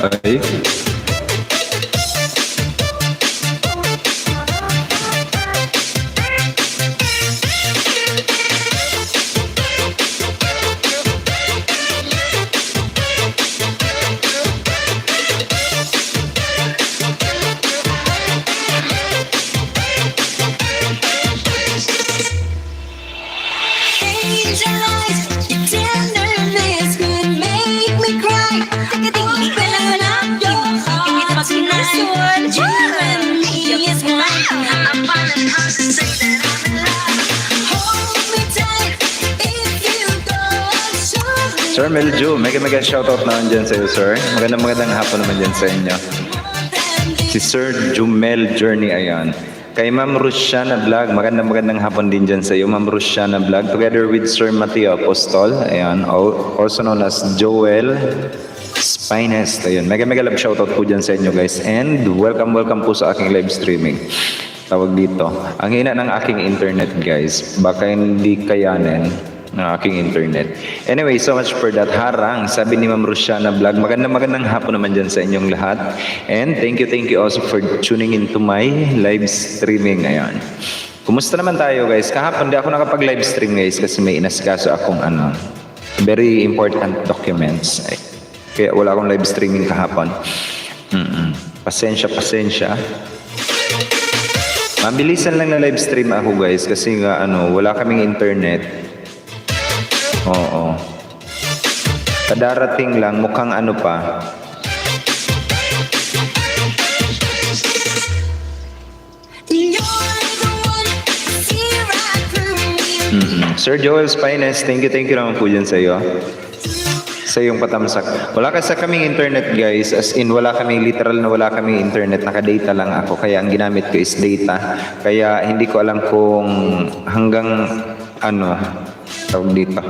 Ay, Angel eyes, your tenderness could make me cry. Open up your heart tonight. You and me is mine. I'm finding hard to say that I'm in love. Hold me tight if you go show me. Sir Meljo, mega shoutout naman dyan sa iyo, sir. Magandang hapon naman dyan sa inyo. Si Sir Jumel Journey, ayan. Kay Ma'am Rusiana Vlog, magandang hapon din dyan sa iyo, Ma'am Rusiana Vlog. Together with Sir Mateo Apostol, ayan. Also known as Joel Spinest, ayun. Mega love shoutout po dyan sa inyo, guys. And welcome po sa aking live streaming. Tawag dito. Ang hina ng aking internet, guys. Baka hindi kayanin ng aking internet. Anyway, so much for that. Harang, sabi ni Ma'am Rusiana Vlog. Magandang hapon naman dyan sa inyong lahat. And thank you also for tuning into my live streaming. Ayan. Kumusta naman tayo, guys? Kahapon di ako nakapag-live stream, guys, kasi may inasikaso akong very important documents. Kaya wala akong live streaming kahapon. Pasensya. Mabilisan lang na live stream ako, guys, kasi nga wala kaming internet. Oo. Kadarating lang, mukhang pa. Sir Joel Spines, thank you naman po dyan sa iyo. Sa iyong patamsak. Wala kasi kaming internet, guys. As in, wala kaming internet. Naka-data lang ako. Kaya ang ginamit ko is data. Kaya hindi ko alam kung hanggang tawag dito.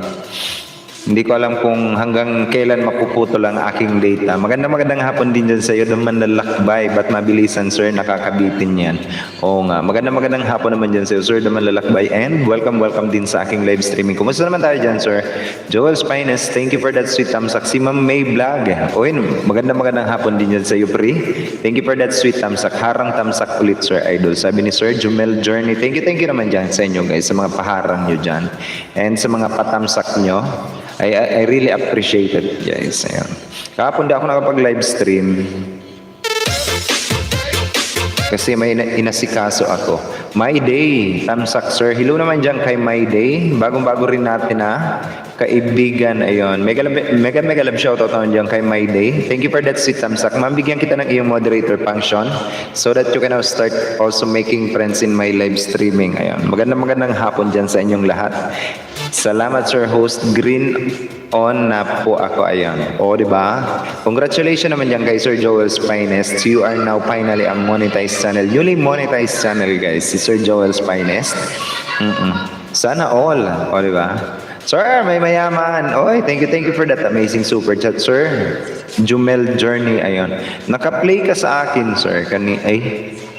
Hindi ko alam kung hanggang kailan mapuputol ang aking data. Magandang hapon din dyan sa iyo. Naman lalakbay. Ba't mabilisan, sir? Nakakabitin yan. Oo nga. Magandang hapon naman dyan sa iyo, sir. Naman lalakbay. And welcome din sa aking live streaming. Kumusta naman tayo dyan, sir? Joel Spines, thank you for that sweet tamsak. Si Ma'am May Vlog. Oy, magandang hapon din dyan sa iyo, pre. Thank you for that sweet tamsak. Harang tamsak ulit, sir idol. Sabi ni Sir Jumel Journey. Thank you naman dyan sa inyo, guys. Sa mga paharang nyo dyan. And sa mga patamsak nyo. I really appreciate it, guys. Ayan. Kahapon di ako nakapag-live stream kasi may inasikaso ako. My Day, tamsak, sir. Hello naman dyan kay My Day. Bagong-bago rin natin kaibigan. Ayun. Mega love shoutout naman dyan kay My Day. Thank you for that sweet tamsak. Mabigyan kita ng iyong moderator function so that you can now start also making friends in my live streaming. Ayun. Magandang hapon dyan sa inyong lahat. Salamat, sir host. Green on na po ako. Ayan. O, diba? Congratulations naman dyan kay Sir Joel Spinest. You are now finally a monetized channel. Newly monetized channel, guys. Si Sir Joel Spinest. Sana all. O, diba? Sir, may mayaman. Oy, thank you for that amazing super chat, sir. Jumel Journey. Ayun. Naka-play ka sa akin, sir.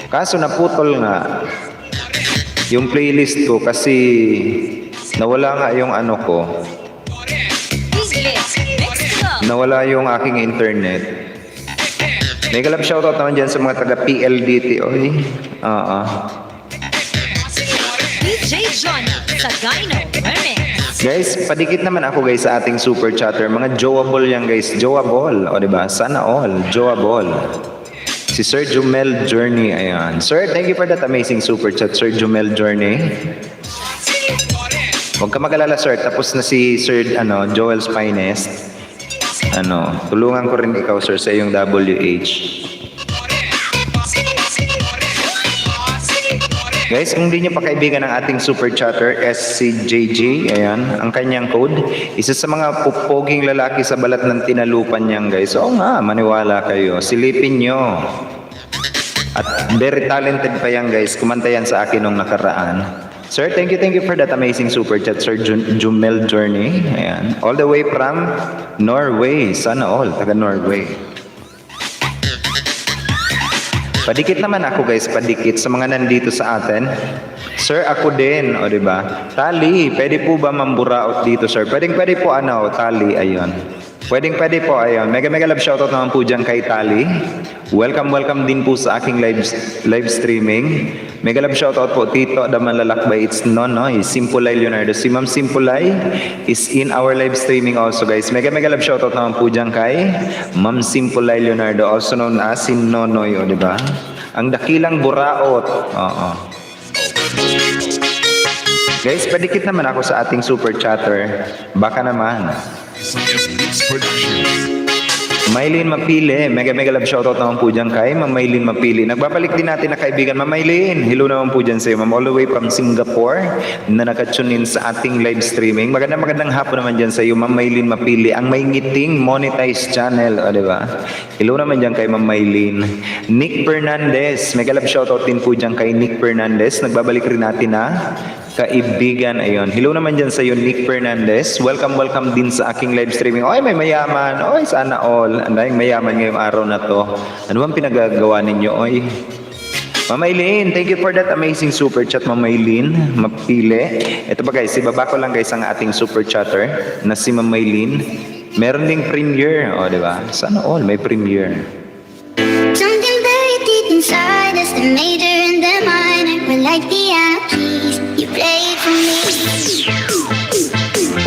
Kaso naputol nga yung playlist ko kasi nawala nga yung ko. Nawala yung aking internet. Mega love shoutout naman dyan sa mga taga PLDT. Oy. DJ Johnny sa Gyno Remix. Guys, padikit naman ako, guys, sa ating super chatter. Mga joable yan, guys. Joable. O, diba? Sana all. Joable. Si Sir Jumel Journey. Ayan. Sir, thank you for that amazing super chat, Sir Jumel Journey. Huwag ka mag-alala, sir. Tapos na si Sir Joel Spinest. Tulungan ko rin ikaw, sir, sa iyong WH. Guys, kung hindi nyo pa kaibigan ng ating super chatter, SCJJ, ayan, ang kanyang code. Isa sa mga pupoging lalaki sa balat ng tinalupan niyang, guys. Oo nga, maniwala kayo. Silipin nyo. At very talented pa yan, guys. Kumanta yan sa akin nung nakaraan. Sir, thank you for that amazing super chat, Sir Jumel Journey. Ayan. All the way from Norway. Sana all, taga Norway. Padikit naman ako, guys, padikit sa mga nandito sa atin. Sir, ako din, o diba? Tali, pwede po ba mamburaot dito, sir? Pwede po tali, ayun. Pwede po, ayun. Mega love shoutout naman po dyan kay Tali. Welcome din po sa aking live streaming. Mega love shoutout po, Tito Daman Lalakbay. It's Nonoy, Simpulay Leonardo. Si Ma'am Simpulay is in our live streaming also, guys. Mega love shoutout naman po dyan kay Ma'am Simpulay Leonardo, also known as si Nonoy, o diba? Ang dakilang buraot. Oo. Guys, padikit naman ako sa ating super chatter. Baka naman. Maylin Mapili, mega love shoutout naman po dyan kay Ma'am Maylin Mapili. Nagbabalik din natin na kaibigan, Ma'am Maylin. Hello naman po dyan sa iyo, Ma'am, all the way from Singapore na nakatune in sa ating live streaming. Magandang hapon naman dyan sa iyo, Ma'am Maylin Mapili. Ang may ngiting monetized channel, o diba? Hello naman dyan kay Ma'am Maylin. Nick Fernandez, mega love shoutout din po dyan kay Nick Fernandez. Nagbabalik rin natin na kaibigan, ayun. Hello naman dyan sa iyo, Nick Fernandez. Welcome din sa aking live streaming. Oy, may mayaman. Oy, sana all. Ang daming mayaman ngayong araw na to. Ano bang pinagagawa ninyo, oy? Ma'am Eileen, thank you for that amazing super chat, Ma'am Eileen. Mapili. Ito ba guys, ibaba ko lang guys ang ating super chatter na si Ma'am Eileen. Meron ding premiere, o diba? Sana all, may premiere. Something very deep inside us, the major and the minor. We're like piano keys, you play it for me.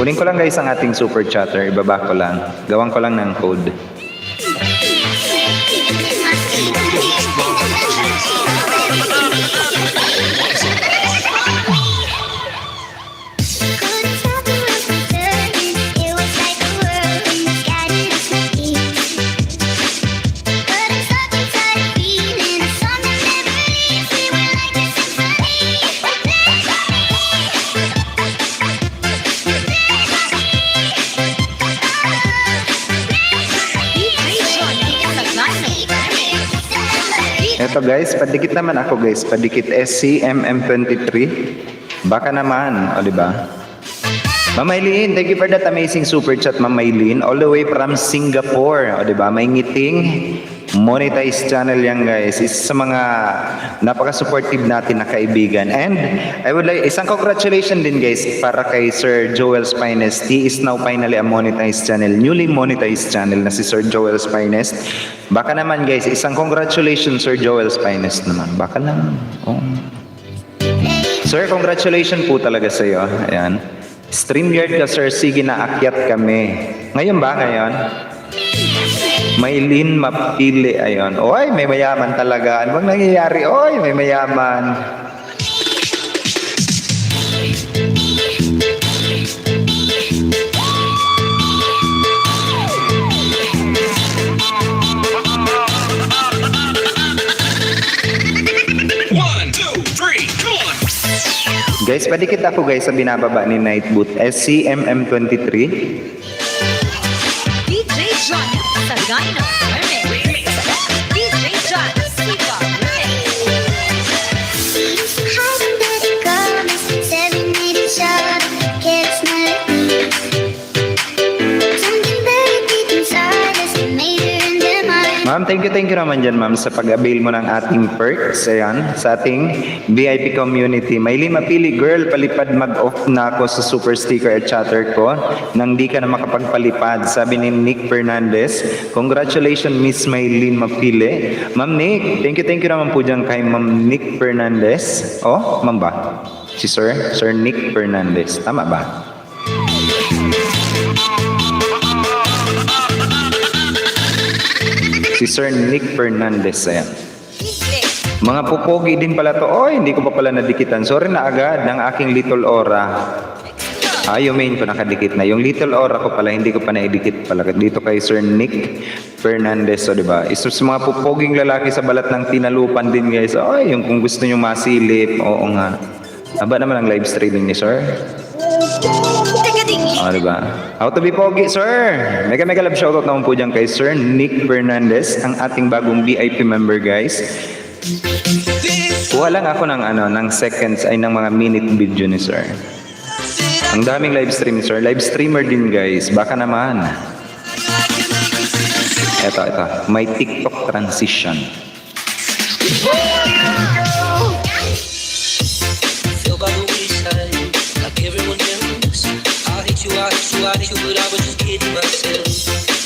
Kunin ko lang guys ang ating super chatter, ibaba ko lang. Gawan ko lang ng code. Couldn't stop the wheels from turning. It was like a whirlwind that guided us with ease. But I'm stuck inside a feeling, a song that never leaves. We were like a symphony. Eto guys, padikit naman ako guys. Padikit SCMM23. Baka naman, o diba? Ma'am Maylin, thank you for that amazing super chat, Ma'am Maylin. All the way from Singapore, o diba? May ngiting monetized channel yan guys. Isa sa mga napaka-supportive natin na kaibigan. And I would like, isang congratulations din guys para kay Sir Joel's Finest. He is now finally a monetized channel, newly monetized channel na si Sir Joel's Finest. Baka naman guys, isang congratulations Sir Joel's Finest naman. Baka naman. Oh. Sir, congratulations po talaga sa iyo. Ayan. StreamYard ka sir, sige na akyat kami. Ngayon ba? Ngayon? Maylin Mapili, ayun. Oy, may mayaman talaga. Ano bang nangyayari? Oy, may mayaman. Guys, padikit ako guys sa binababa ni Nightboot. SCMM23. DJ John Sagayno Remix. DJ John Siva Remix. Hiding that it comes, staring at each other, can't smell it. Something very deep inside us, the major and the minor. Ma'am, thank you naman dyan ma'am sa pag-avail mo ng ating perks. Ayan, sa ating VIP community. Maylin Mapili, girl, palipad mag-off na ako sa super sticker at chatter ko nang di ka na makapagpalipad. Sabi ni Nick Fernandez. Congratulations, Miss Maylin Mapili. Ma'am Nick, thank you naman po dyan kay Ma'am Nick Fernandez. Oh, ma'am ba? Si Sir Nick Fernandez. Tama ba? Si Sir Nick Fernandez, ayan. Mga pupogi din pala to. Oy, hindi ko pa pala nadikitan. Sorry na agad ng aking little aura. Yung main ko nakadikit na. Yung little aura ko pala, hindi ko pa naidikit pala. Dito kay Sir Nick Fernandez, o diba? Isa sa mga pupoging lalaki sa balat ng tinalupan din guys. Oy, yung kung gusto nyo masilip. Oo nga. Haba naman ang live streaming ni Sir. Diba? How to be pogi, sir? Mega love shoutout naman po dyan kay Sir Nick Fernandez, ang ating bagong VIP member, guys. Kuha lang ako ng seconds ay ng mga minute video ni Sir. Ang daming live stream ni Sir. Live streamer din, guys. Baka naman. Ito. May TikTok transition. I hate you, but I was just kidding myself.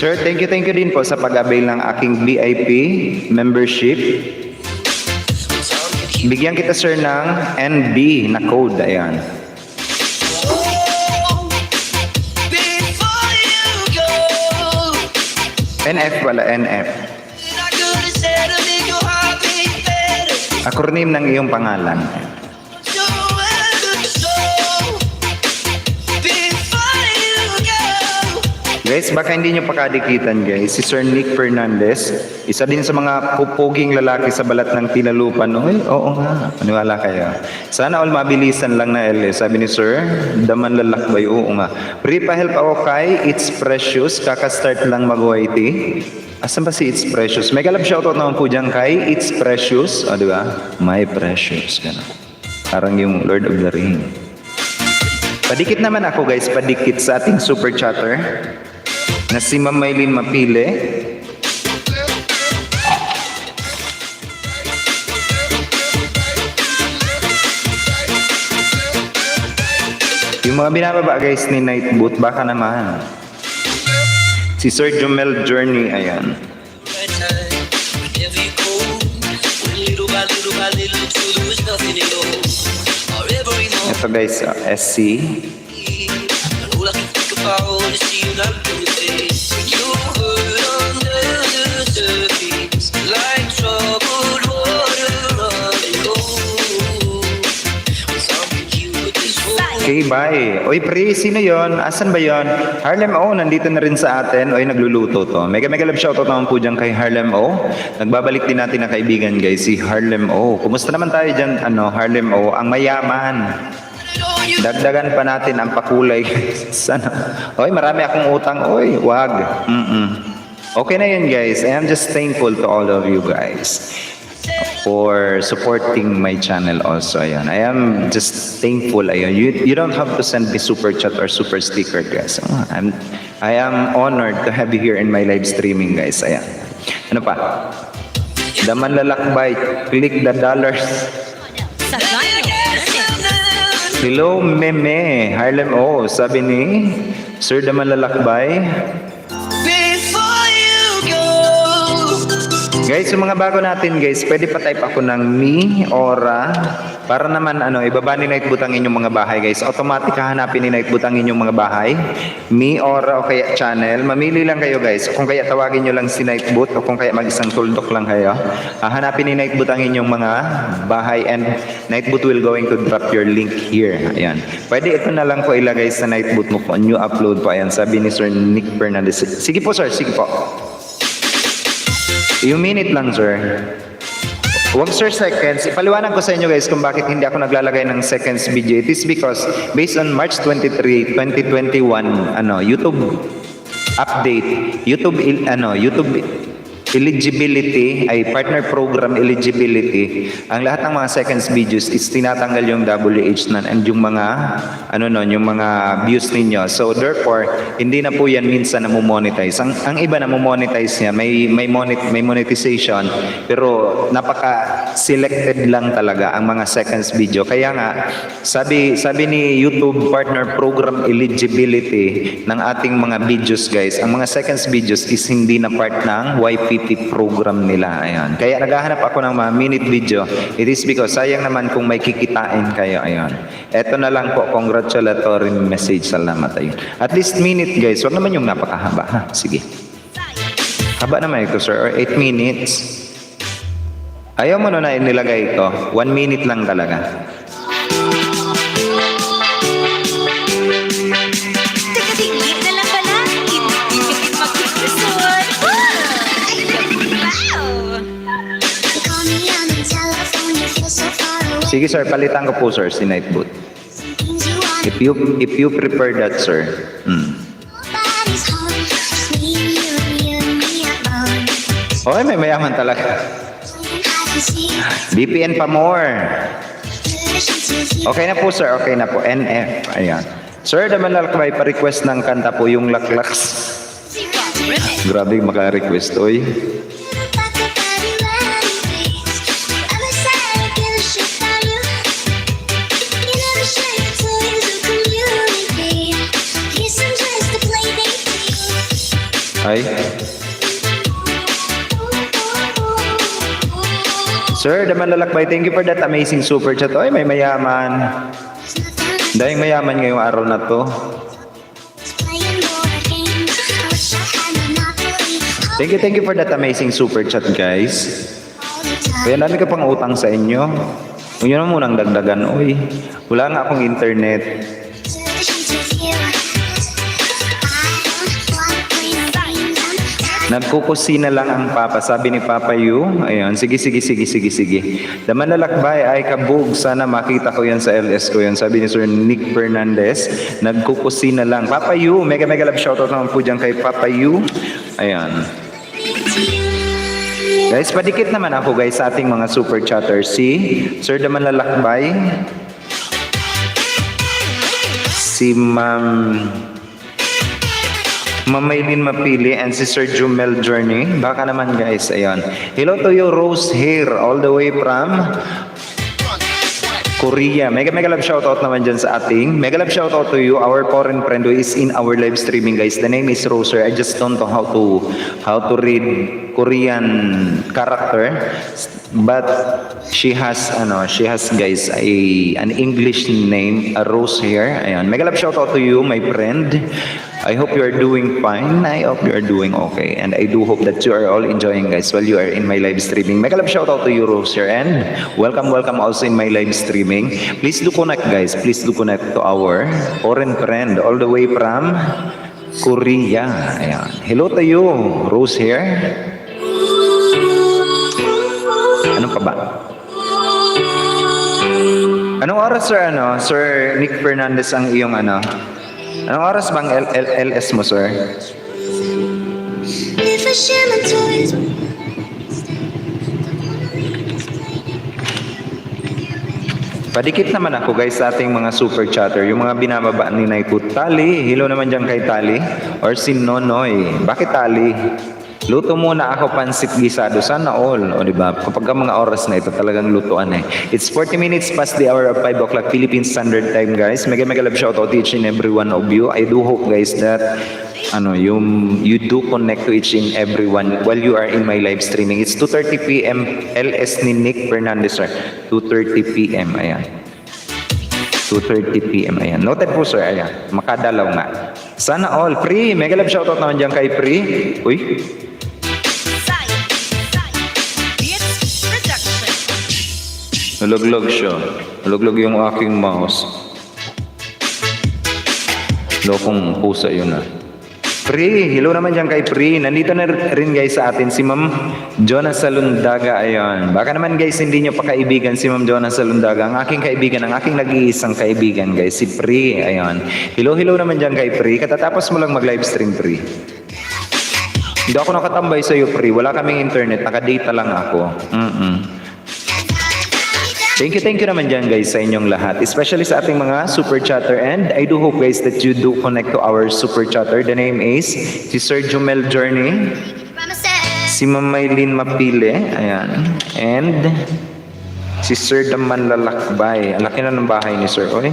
Sir, thank you din po sa pag-avail ng aking VIP membership. Bigyan kita sir ng NB na code. Ayan. Before you go, NF pala, NF. I could have said to make your heart beat better. Acronym ng iyong pangalan. So good soul. Before you go, Guys, baka hindi nyo pakadikitan guys. Si Sir Nick Fernandez, isa din sa mga pupuging lalaki sa balat ng Tinalupan. Oy, oo nga. Maniwala kayo. Sana all mabilisan lang na LS. Sabi ni Sir, daman lalakbay. Oo nga. Pre-pa-help ako kay It's Precious. Kaka-start lang mag-YT. Asan ba si It's Precious? May galap shoutout naman po dyan kay It's Precious. O, di ba? My Precious. Ganun. Parang yung Lord of the Ring. Padikit naman ako guys. Padikit sa ating super chatter na si Ma'am Maylin Mapile. Yung mga binababa guys ni Nightboot, baka naman. Si Sir Jomel Journey, ayan. that time, whenever you go, when little by little, till there was nothing at all. Or every moment, Ito guys, SC. and all I can think about is seeing that blue face. You hurt under the surface, like troubled water running over. Something you with this whole Okay, bye. Oy, pre, sino yon? Asan ba yon? Harlem O, nandito na rin sa atin. Oy, nagluluto to. Mega love shoutout naman po dyan kay Harlem O. Nagbabalik din natin na kaibigan, guys, si Harlem O. Kumusta naman tayo dyan, Harlem O? Ang mayaman. Dagdagan pa natin ang pakulay. Sana. Oy, marami akong utang. Oy, wag. Okay na yun, guys. I am just thankful to all of you guys for supporting my channel also. Ayan. I am just thankful. Ayan. You don't have to send me super chat or super sticker, guys. I am honored to have you here in my live streaming, guys. Ayan. Ano pa? Daman lalakbay. Click the dollars. Sagana Remix. Hello, Meme. Harlem O. Sabi ni Sir Daman lalakbay. before you go. Guys, yung mga bago natin guys, pwede pa type ako ng me, ora, para naman ibaba ni Nightboot ang inyong mga bahay guys. Automatic hahanapin ni Nightboot ang inyong mga bahay. Me, ora, o kaya channel. Mamili lang kayo guys. Kung kaya tawagin nyo lang si Nightboot o kung kaya mag-isang tuldok lang kayo. Hahanapin ni Nightboot ang inyong mga bahay and Nightboot will going to drop your link here. Ayan. Pwede ito na lang po ilagay sa Nightboot mo po. New upload po. Ayan. Sabi ni Sir Nick Fernandez. Sige po sir, sige po. Yung minute lang, sir. Huwag, sir, seconds. Ipaliwanag ko sa inyo, guys, kung bakit hindi ako naglalagay ng seconds video. It is because, based on March 23, 2021, YouTube update, YouTube eligibility, ay partner program eligibility, ang lahat ng mga seconds videos is tinatanggal yung WH na and yung mga, yung mga views ninyo. So, therefore, hindi na po yan minsan na monetize. Ang iba na monetize niya, may monetization, pero napaka-selected lang talaga ang mga seconds video. Kaya nga, sabi ni YouTube partner program eligibility ng ating mga videos, guys, ang mga seconds videos is hindi na part ng YPP program nila. Ayan. Kaya naghahanap ako ng mga minute video. It is because sayang naman kung may kikitain kayo. Ayan. Eto na lang po, congratulatory message. Salamat. Ayun. At least minute, guys. Huwag naman yung napakahaba. Ha? Sige. Haba naman ito, sir. Or 8 minutes. Ayaw mo na inilagay ito. 1 minute lang talaga. Teka-tingin na lang pala. Ibig mag-resort. Wow! Call me on the telephone, you feel so far away. Sige, sir. Palitan ko po, sir, si Nightboot. Things you want, If you prefer that, sir. nobody's home. Just me, you and me alone. Okay, may mayaman talaga. Playing hide and seek. BPN pa more. Pushing to you. Okay na po, sir. Okay na po. NF. Ayan. Sir, naman lalakbay pa-request ng kanta po yung Laklaks. Remix. Grabe maka-request, oy. Back up at you anyways. I'm excited, give a shit about you. You never share your toys or communicate. Here's some tricks to play, baby. Ay. Sir, Daman Lalakbay, thank you for that amazing super chat. Oy, may mayaman. Dahil mayaman ngayong araw na to. Thank you for that amazing super chat, guys. Kaya dami ka pang utang sa inyo. Huwag nyo na munang dagdagan, oy. Wala nga akong internet. Nagkukusina lang ang papa, sabi ni Papa Yu. Ayun, sige. Daman Lalakbay ay kabog. Sana makita ko yan sa LS ko yun. Sabi ni Sir Nick Fernandez, nagkukusina lang. Papa Yu, mega love shoutout naman po dyan kay Papa Yu. Ayan. Guys, padikit naman ako guys sa ating mga super chatters. Si Sir Daman Lalakbay, si Mamaylin Mapili, and si Sir Jumel Journey. Baka naman guys, ayun. Hello to you, Rose Hair, all the way from Korea. Mega love shoutout naman dyan sa ating. Mega love shoutout to you, our foreign friend who is in our live streaming guys. The name is Roser. I just don't know how to read Korean character, but she has guys an English name, a Rose here. Ayan. Mega love shoutout to you, my friend. I hope you are doing fine. I hope you are doing okay. And I do hope that you are all enjoying guys while you are in my live streaming. Mega love shoutout to you, Rose here. And welcome also in my live streaming. Please do connect guys. Please do connect to our foreign friend all the way from Korea. Ayan. Hello to you, Rose here. Ano pa ba? Anong oras Sir Nick Fernandez ang iyong Anong oras bang LS mo, sir? If I share my toys. Padikit naman ako guys sa ating mga super chatter. Yung mga binababa ni Nay Tali. Hello naman dyan kay Tali. Or si Nonoy. Bakit Tali? Luto muna ako pansit gisado. Sana all. O diba? Kapag mga oras na ito talagang lutuan eh. It's 40 minutes past the hour of 5 o'clock Philippine Standard Time guys. Mega love shoutout to each and every one of you. I do hope guys that you do connect to each and every one while you are in my live streaming. It's 2:30 PM LS ni Nick Fernandez sir. 2:30 PM. Ayan. 2:30 PM. Ayan. Noted po sir. Ayan. Makadalaw nga. Sana all. Free. Mega love shoutout naman dyan kay Free. Uy. Naluglog siya. Naluglog yung aking mouse. Lokong pusa yun Pri, hello naman dyan kay Pri. Nandito na rin guys sa atin si Ma'am Jonah Salundaga. Ayun. Baka naman guys hindi nyo pa kaibigan si Ma'am Jonah Salundaga. Ang aking kaibigan, ang aking nag-iisang kaibigan guys, si Pri. Ayun. Hello naman dyan kay Pri. Katatapos mo lang mag-live stream Pri. Hindi ako nakatambay sa iyo Pri. Wala kaming internet. Naka-data lang ako. Thank you naman dyan guys sa inyong lahat. Especially sa ating mga super chatter. And I do hope guys that you do connect to our super chatter. The name is si Sir Jumel Journey. Si Mamaylin Mapili. Ayan. And si Sir Daman Lalakbay. Ang laki na ng bahay ni Sir. Oy.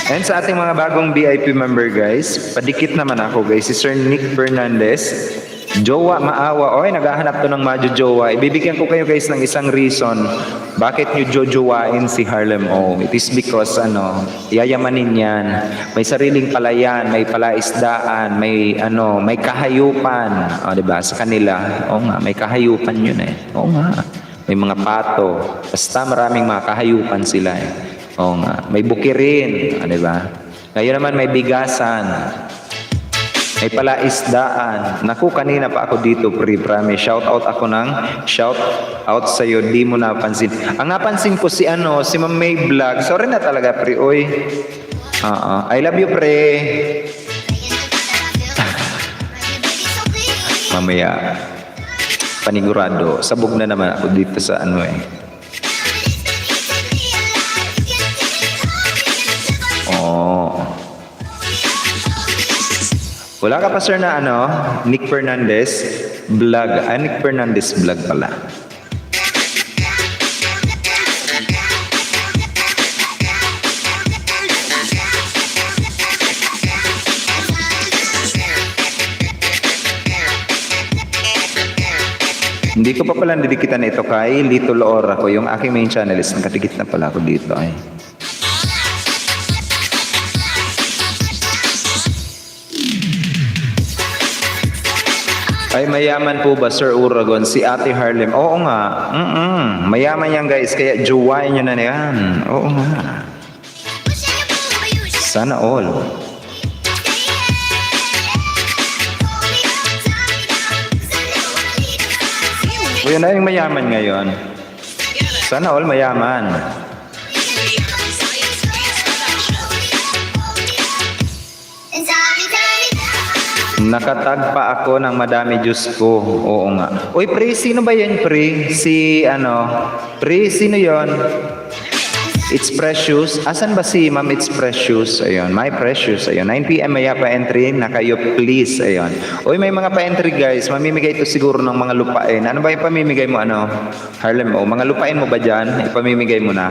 And sa ating mga bagong VIP member guys, padikit naman ako guys. Si Sir Nick Fernandez. Jowa, maawa. Oy, naghahanap to ng majojowa. Ibibigyan ko kayo guys ng isang reason bakit nyo jojowain si Harlem O. It is because yayamanin yan. May sariling palayan, may palaisdaan, may kahayupan. O, diba? Sa kanila. Oo nga, may kahayupan yun eh. Oo nga. May mga pato. Basta maraming mga kahayupan sila eh. Oo nga. May bukirin. O, diba? Ngayon naman may bigasan. May palaisdaan. Naku, kanina pa ako dito, Pri, promise. Shout out sa iyo, di mo napansin. Ang napansin ko si Ma'am May Vlog. Sorry na talaga, Pri. Oy. I love you, Pri. Mamaya. Panigurado. Sabog na naman ako dito sa Wala ka pa sir na Nick Fernandez vlog. Nick Fernandez vlog pala. Hindi ko pa pala didikitan ito kay Little Aura ko. Yung aking main channel is nakadikit na pala ako dito ay. Ay, mayaman po ba, Sir Uragon? Si Ate Harlem? Oo nga. Mayaman yan, guys. Kaya juwain nyo na yan. Oo nga. Sana all. O yun na yung mayaman ngayon. Sana all mayaman. Nakatag pa ako ng madami, Diyos ko. Oo nga. Uy, pre, sino ba yan, pre? Si, pre, sino yon? It's Precious. Asan ba si Ma'am It's Precious? Ayun, My Precious. Ayun, 9 p.m. maya pa-entry na kayo, please. Ayun. Uy, may mga pa-entry, guys. Mamimigay ito siguro ng mga lupain. Ano ba ipamimigay mo, Harlem? O, mga lupain mo ba dyan? Ipamimigay mo na.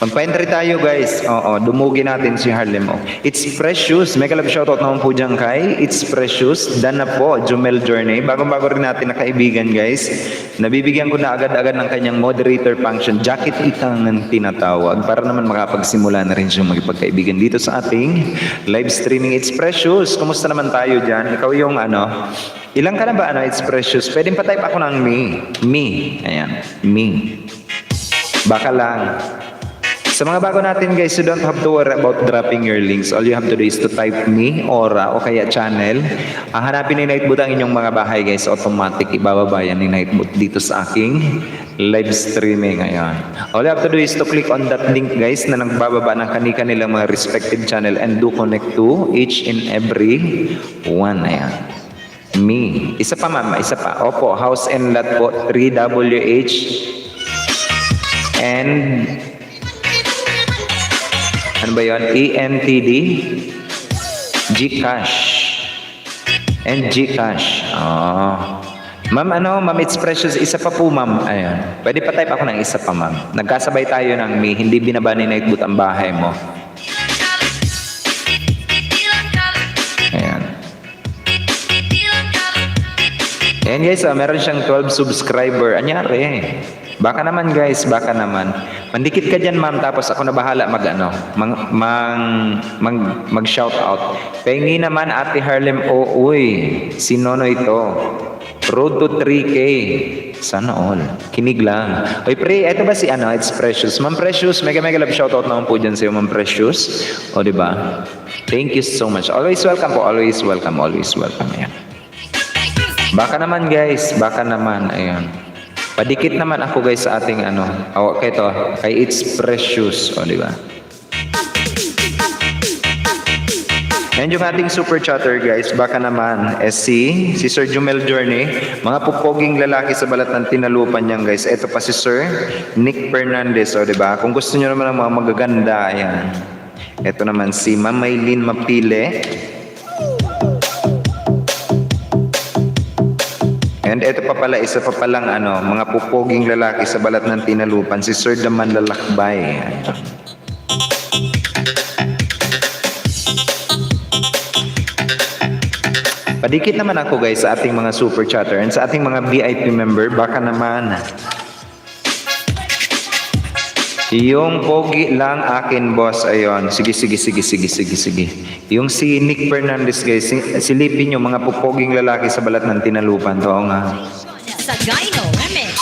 Magpa-entry tayo, guys. Oo, dumugi natin si Harlem. Oh. It's Precious. May kalab shoutout naman po dyan kay It's Precious. Dan na po, Jumel Journey. Bagong-bago rin natin na kaibigan, guys. Nabibigyan ko na agad-agad ng kanyang moderator function. Jacket itang tinatawag. Para naman makapagsimula na rin siyang magpagkaibigan dito sa ating live streaming. It's Precious. Kumusta naman tayo dyan? Ikaw yung ilang ka na ba, It's Precious? Pwedeng pa-type ako ng me. Ayan, me. Baka lang. Sa mga bago natin, guys, you don't have to worry about dropping your links. All you have to do is to type me, Aura, o kaya channel. Hanapin ni Nightbot ang inyong mga bahay, guys. Automatic, ibababa yan ni Nightbot dito sa aking live streaming. Ayan. All you have to do is to click on that link, guys, na nagbababa ng kanilang mga respective channel and do connect to each and every one. Ayan. Me. Isa pa, ma'am. Isa pa. Opo, House and Lot po. 3WH. And ano ba yun? ENTD Gcash and Gcash. Ma'am, Ma'am It's Precious, isa pa po, ma'am. Ayan. Pwede pa type ako ng isa pa, ma'am. Nagkasabay tayo ng me, hindi binaba ni Nightbot ang bahay mo. Ayan. Ayan, guys, meron siyang 12 subscriber. Anyari? Baka naman, guys, baka naman. Mandikit ka dyan, ma'am, tapos ako na bahala mag-shout out. Pengi naman, Ate Harlem, uy, sino ito? Road to 3K. Sana all. Kinig lang. Uy, pre, eto ba si It's Precious? Ma'am Precious, mega love shout out naman po dyan sa'yo, Ma'am Precious. O, diba? Thank you so much. Always welcome po. Always welcome. Always welcome. Ayan. Baka naman, guys. Baka naman. Ayan. Padikit naman ako, guys, sa ating kay It's Precious, o di ba? Yan yung ating super chatter, guys. Baka naman si Sir Jumel Journey, mga pupoging lalaki sa balat ng tinalupan niyan, guys. Ito pa si Sir Nick Fernandez, o di ba? Kung gusto niyo naman ng mga magaganda, ayan. Ito naman si Ma'am Maylin Mapile. And ito pa pala, isa pa palang mga pupoging lalaki sa balat ng tinalupan, si Sir Daman Lalakbay. Padikit naman ako, guys, sa ating mga super chatter and sa ating mga VIP member. Baka naman yung pogi lang akin, boss. Ayon. Sige. Yung si Nick Fernandez, guys, silipin nyo, mga pupoging lalaki sa balat ng tinalupan. Oo nga. Sa Gyno Remix.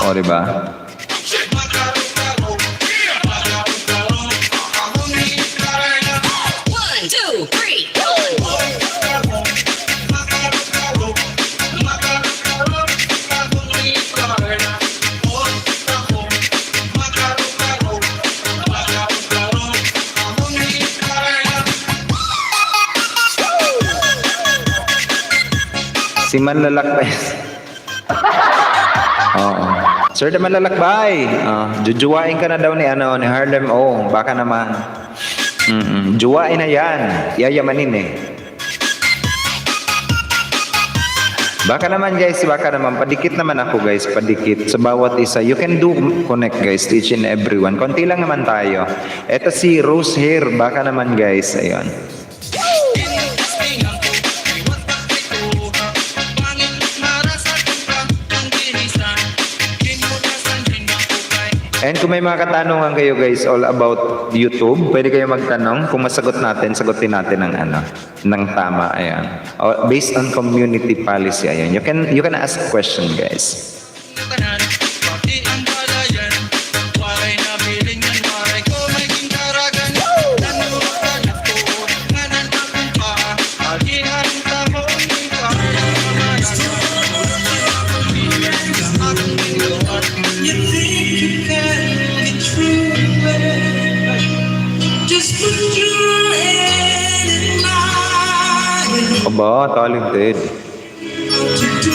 O, diba? One, two, three, go! Si Manlalakbay. Oo. Sir, Manlalakbay. Jujuwain ka na daw ni Harlem. Baka naman. Juwain na yan. Yayamanin eh. Baka naman guys, baka naman, padikit naman ako guys, padikit. Sa bawat isa, you can do connect guys, each and everyone. Konti lang naman tayo. Eto si Rose Hair, baka naman guys, ayun. And kung may mga katanungan kayo guys all about YouTube, pwede kayo magtanong. Kung masagot natin, sagutin natin ng ng tama. Ayan. Based on community policy, ayan. You can ask question guys. Pati ang balayan, waray na piling yan, waray ko may kintaragan. Nanuwagan ako, nganan akong pa, agihan tamo ng You think you can get through it? Just put your head in mine. Aba, talented. To do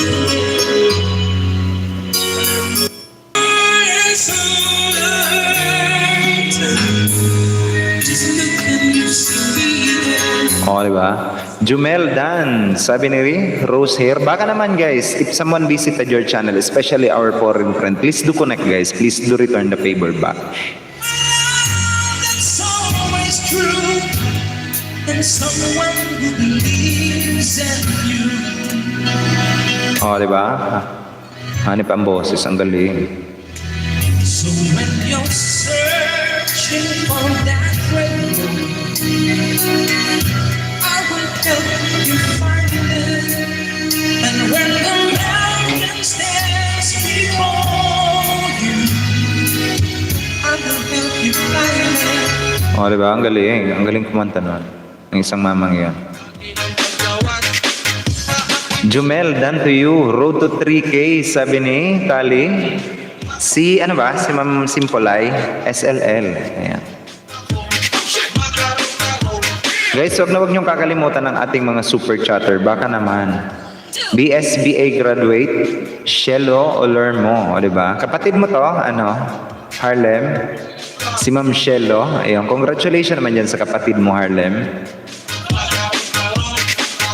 it's all right. Just look and you see it. O, diba? Jumel Dan, sabi ni Rose Hair. Baka naman guys, if someone visited your channel, especially our foreign friend, please do connect guys. Please do return the favor back. That's always true. And someone who believes in you. O, diba? Hanip ang boses, ang galing. So when you're searching for that way, I will help you find it. And when the mountain stands before you, I will help you find it. O, diba? Ang galing. Ang galing kumanta nun. Ang isang mamang yan. Jumel, done to you. Road to 3K, sabi ni Tali. Si, ano ba? Si Ma'am Simpolay, SLL. Ayan. Guys, wag niyong kakalimutan ng ating mga super chatter. Baka naman. BSBA graduate, Shelo Olermo. O, diba? Kapatid mo to, ano? Harlem. Si Ma'am Shelo. Ayun, congratulations naman dyan sa kapatid mo, Harlem.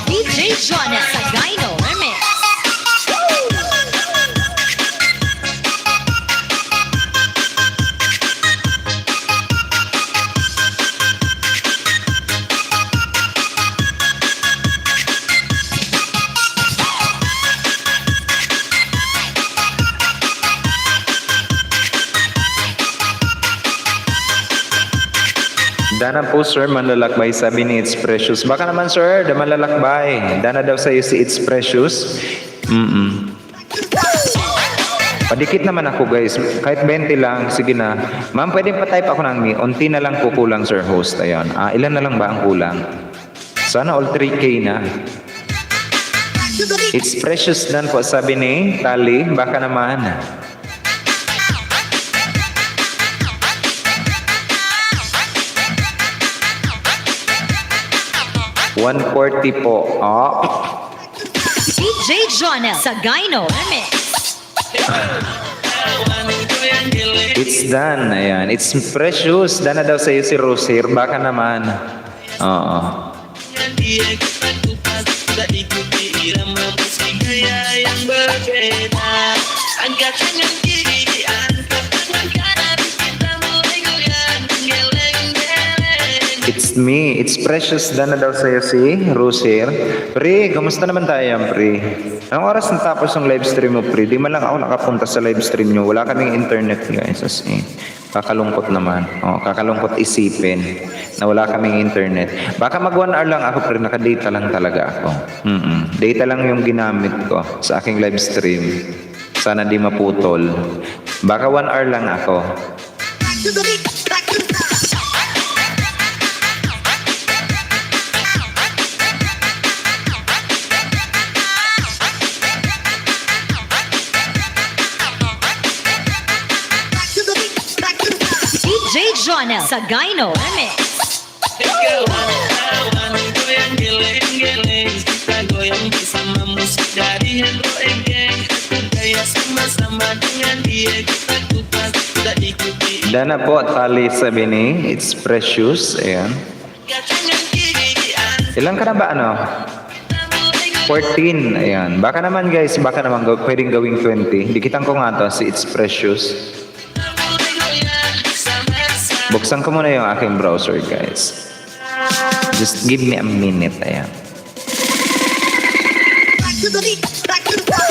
DJ Jonas Sagayno Remix. Dana po sir, manlalakbay, sabi ni It's Precious. Baka naman sir, da manlalakbay. Dana daw sa'yo si It's Precious. Padikit naman ako guys. Kahit 20 lang, sige na. Ma'am, pwedeng pa-type ako ng me. Unti na lang kukulang sir host. Ayan. Ilan na lang ba ang kulang? Sana all 3K na. It's Precious dan po, sabi ni Tali. Baka naman. 140 po. Oh. DJ Jonas Sagayno Remix. It's done. Ayan. It's Precious. Dana daw sa'yo si Roser. Baka naman. Oo. It's me. It's Precious. Dana daw sa'yo si Roser. Pre, kamusta naman tayo yan, pre? Anong oras natapos yung live stream mo, pre? Di man lang ako nakapunta sa live stream nyo. Wala kaming internet, guys. As in, kakalungkot naman. Oh, kakalungkot isipin na wala kaming internet. Baka mag 1 hour lang ako, pre. Naka-data lang talaga ako. Data lang yung ginamit ko sa aking live stream. Sana di maputol. Baka 1 hour lang ako. DJ Jonas Sagayno Remix. Dana po, Tali, sabi ni It's Precious. Ayan. Ilang ka na ba, ano? 14, ayan. Baka naman guys, baka naman pwedeng gawing 20. Dikitan ko nga to, si It's Precious. Buksan ko muna yung aking browser guys. Just give me a minute, ayan. Back to the beat, back to the flow.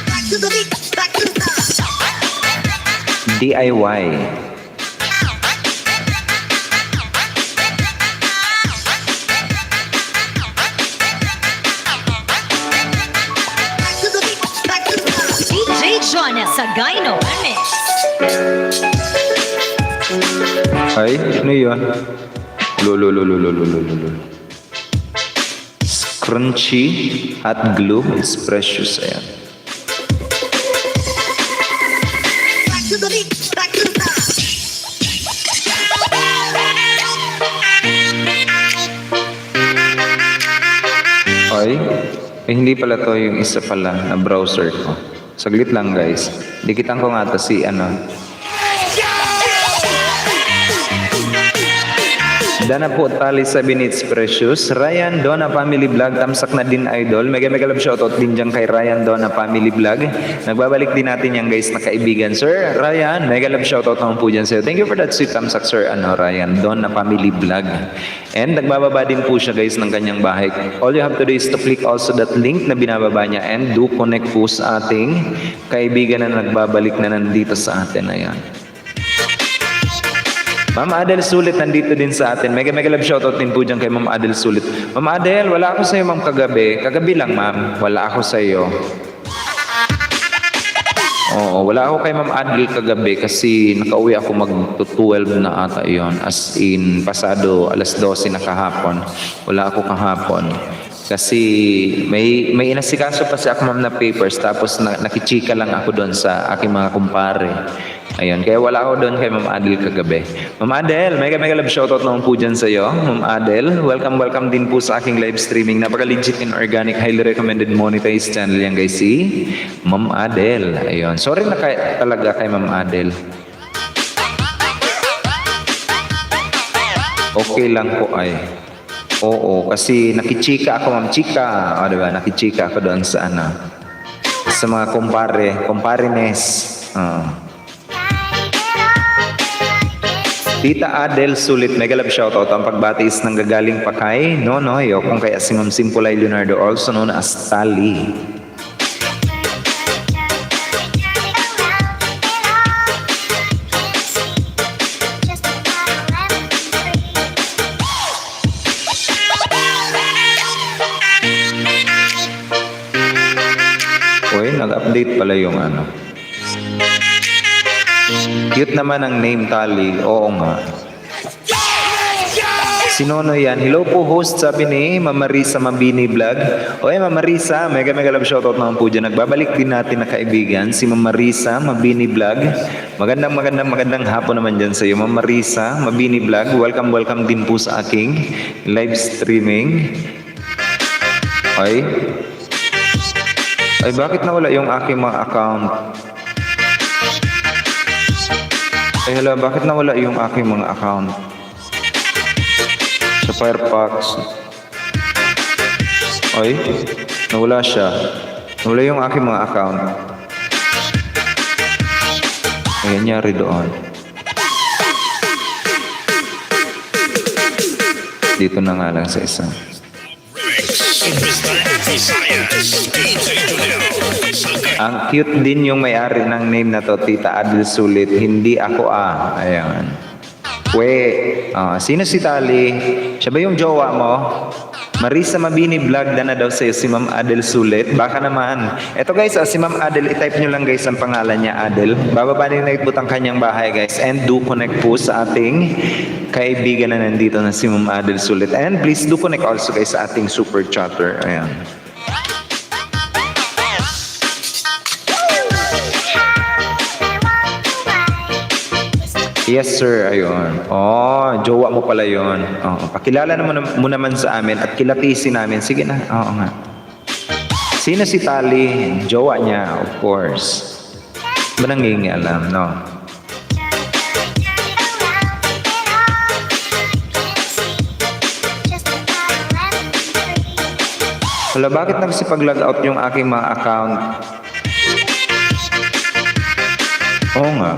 Back to the beat, back to the flow. DIY. Back to the beat, back to the flow. DJ Jonel sa Gyno Remix. Ay, ano yun? Lulululululululul. Crunchy at glue is precious. Ayan. Back to the beat, back to the flow. Ay, hindi pala to yung isa pala na browser ko. Saglit lang guys. Dikitan ko nga to si Dana po tali 7 It's Precious. Ryan Donna Family Vlog. Tamsak na din idol. Mega love shoutout din dyan kay Ryan Donna Family Vlog. Nagbabalik din natin yan guys na kaibigan. Sir Ryan, mega love shoutout naman po dyan sa'yo. Thank you for that sweet tamsak sir Ryan Donna Family Vlog. And nagbababa din po siya guys ng kanyang bahay. All you have to do is to click also that link na binababa niya and do connect po sa ating kaibigan na nagbabalik na nandito sa atin. Ayan. Ma'am Adel Sulit nandito din sa atin. Mega love shoutout din po dyan kay Ma'am Adel Sulit. Ma'am Adel, wala ako sa iyo ma'am kagabi. Kagabi lang ma'am, wala ako sa iyo. Oo, wala ako kay Ma'am Adel kagabi kasi nakauwi ako mag-12 na ata yon. As in, pasado alas 12 na kahapon. Wala ako kahapon. Kasi may inasikaso pa si ako ma'am na papers tapos nakichika lang ako doon sa aking mga kumpare. Ayun, kaya wala ako doon kay Ma'am Adel kagabi. Ma'am Adel, mega love shoutout naman po dyan sa iyo. Ma'am Adel, welcome din po sa aking live streaming. Napaka-legit and organic, highly recommended monetized channel yan guys. Si Ma'am Adel. Ayun, sorry na talaga kay Ma'am Adel. Okay lang po ay. Oo, kasi nakichika ako Ma'am Chika. O diba, nakichika ako doon sa sa mga kumparines. Tita Adel Sulit, mega love shoutout. Ang pagbati is nanggagaling pa kay Nonoy o kung kaya si Ma'am Simpulay Leonardo, also known as Tali. Uy, nag-update pala yung Cute naman ang name Tali. Oo nga. Sinono yan? Hello po host, sabi ni Ma'am Marisa Mabini Vlog. Oy Ma'am Marisa, mega love shoutout naman po dyan. Nagbabalik din natin na kaibigan, si Ma'am Marisa Mabini Vlog. Magandang hapon naman dyan sa iyo. Ma'am Marisa Mabini Vlog, welcome din po sa aking live streaming. Ay, bakit nawala yung aking mga account? Ay, hala, bakit nawala yung aking mga account? Sa Firefox. Ay, nawala siya. Nawala yung aking mga account. Ay, nangyari doon. Dito na nga lang sa isa. Ang cute din yung may-ari ng name na to, Tita Adel Sulit. Hindi ako Ayan. Sino si Tali? Siya ba yung jowa mo? Marisa Mabini Vlog na daw sa'yo si Ma'am Adel Sulit. Baka naman. Eto guys, si Ma'am Adel, i-type nyo lang guys ang pangalan niya, Adel. Bababa nyo na ang kanyang bahay guys. And do connect po sa ating kaibigan na nandito na si Ma'am Adel Sulit. And please do connect also guys sa ating super chatter. Ayan. Yes sir, ayun. Jowa mo pala yun. Pakilala naman mo naman sa amin at kilatisin namin. Sige na, oo nga. Sino si Tali? Jowa niya, of course. Ba nangingialam, no? Wala, bakit nagsipag-log out yung aking mga account? Oo nga.